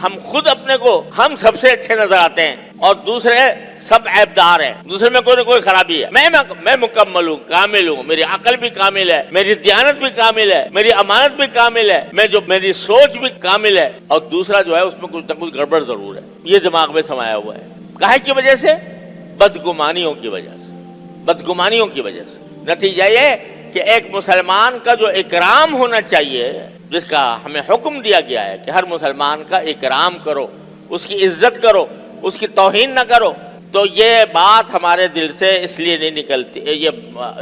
ہم خود اپنے کو ہم سب سے اچھے نظر آتے ہیں اور دوسرے سب عیبدار ہیں، دوسرے میں کوئی نہ کوئی خرابی ہے۔ میں مکمل ہوں، کامل ہوں، میری عقل بھی کامل ہے، میری دیانت بھی کامل ہے، میری امانت بھی کامل ہے، میری سوچ بھی کامل ہے، اور دوسرا جو ہے اس میں کچھ نہ کچھ گڑبڑ ضرور ہے۔ یہ دماغ میں سمایا ہوا ہے۔ کاہے کی وجہ سے؟ بدگمانیوں کی وجہ سے، بدگمانیوں کی وجہ سے۔ نتیجہ یہ کہ ایک مسلمان کا جو اکرام ہونا چاہیے، جس کا ہمیں حکم دیا گیا ہے کہ ہر مسلمان کا اکرام کرو، اس کی عزت کرو، اس کی توہین نہ کرو، تو یہ بات ہمارے دل سے اس لیے نہیں نکلتی،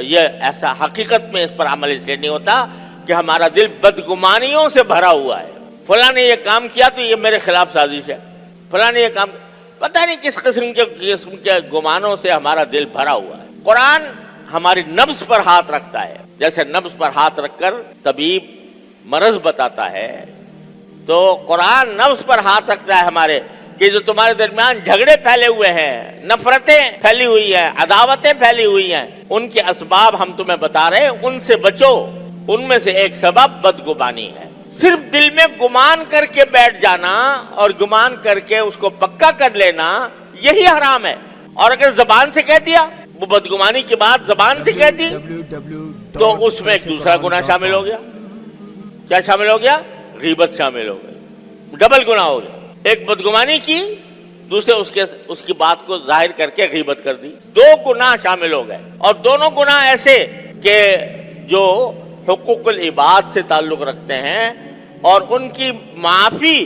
یہ ایسا حقیقت میں اس پر عمل اس لیے نہیں ہوتا کہ ہمارا دل بدگمانیوں سے بھرا ہوا ہے۔ فلاں نے یہ کام کیا تو یہ میرے خلاف سازش ہے، فلاں نے یہ کام، پتہ نہیں کس قسم کے گمانوں سے ہمارا دل بھرا ہوا ہے۔ قرآن ہماری نبض پر ہاتھ رکھتا ہے، جیسے نبض پر ہاتھ رکھ کر طبیب مرض بتاتا ہے، تو قرآن نبض پر ہاتھ رکھتا ہے ہمارے، کہ جو تمہارے درمیان جھگڑے پھیلے ہوئے ہیں، نفرتیں پھیلی ہوئی ہیں، عداوتیں پھیلی ہوئی ہیں، ان کے اسباب ہم تمہیں بتا رہے ہیں، ان سے بچو۔ ان میں سے ایک سبب بدگمانی ہے۔ صرف دل میں گمان کر کے بیٹھ جانا اور گمان کر کے اس کو پکا کر لینا، یہی حرام ہے۔ اور اگر زبان سے کہہ دیا، وہ بدگمانی کی بات زبان سے کہہ دی، تو اس میں ایک دوسرا گناہ شامل ہو گیا۔ کیا شامل ہو گیا؟ غیبت شامل ہو گئی، ڈبل گناہ ہو گیا۔ ایک بدگمانی کی، دوسرے اس کی بات کو ظاہر کر کے غیبت کر دی، دو گناہ شامل ہو گئے۔ اور دونوں گناہ ایسے کہ جو حقوق العباد سے تعلق رکھتے ہیں اور ان کی معافی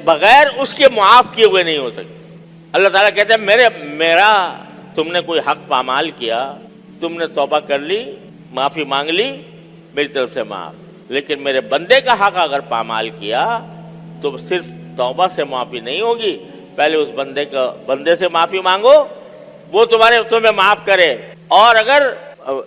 بغیر اس کے معاف کیے ہوئے نہیں ہو سکتی۔ اللہ تعالیٰ کہتے ہیں میرا تم نے کوئی حق پامال کیا، تم نے توبہ کر لی، معافی مانگ لی، میری طرف سے معاف، لیکن میرے بندے کا حق اگر پامال کیا تو صرف توبہ سے معافی نہیں ہوگی، پہلے اس بندے سے معافی مانگو، وہ تمہیں معاف کرے، اور اگر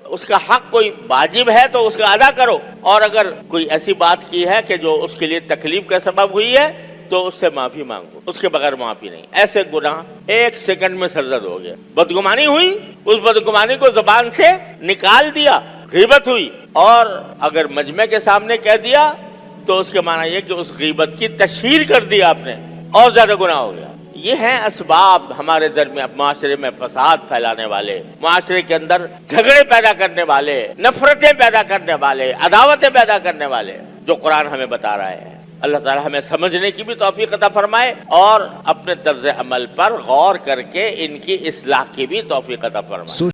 اس کا حق کوئی واجب ہے تو اس کا ادا کرو، اور اگر کوئی ایسی بات کی ہے کہ جو اس کے لیے تکلیف کا سبب ہوئی ہے تو اس سے معافی مانگو، اس کے بغیر معافی نہیں۔ ایسے گناہ ایک سیکنڈ میں سرزد ہو گیا۔ بدگمانی ہوئی، اس بدگمانی کو زبان سے نکال دیا، غیبت ہوئی، اور اگر مجمع کے سامنے کہہ دیا تو اس کے معنی یہ کہ اس غیبت کی تشہیر کر دی آپ نے، اور زیادہ گناہ ہو گیا۔ یہ ہیں اسباب ہمارے درمیان معاشرے میں فساد پھیلانے والے، معاشرے کے اندر جھگڑے پیدا کرنے والے، نفرتیں پیدا کرنے والے، عداوتیں پیدا کرنے والے، جو قرآن ہمیں بتا رہا ہے۔ اللہ تعالی ہمیں سمجھنے کی بھی توفیق عطا فرمائے اور اپنے طرز عمل پر غور کر کے ان کی اصلاح کی بھی توفیق عطا فرمائے۔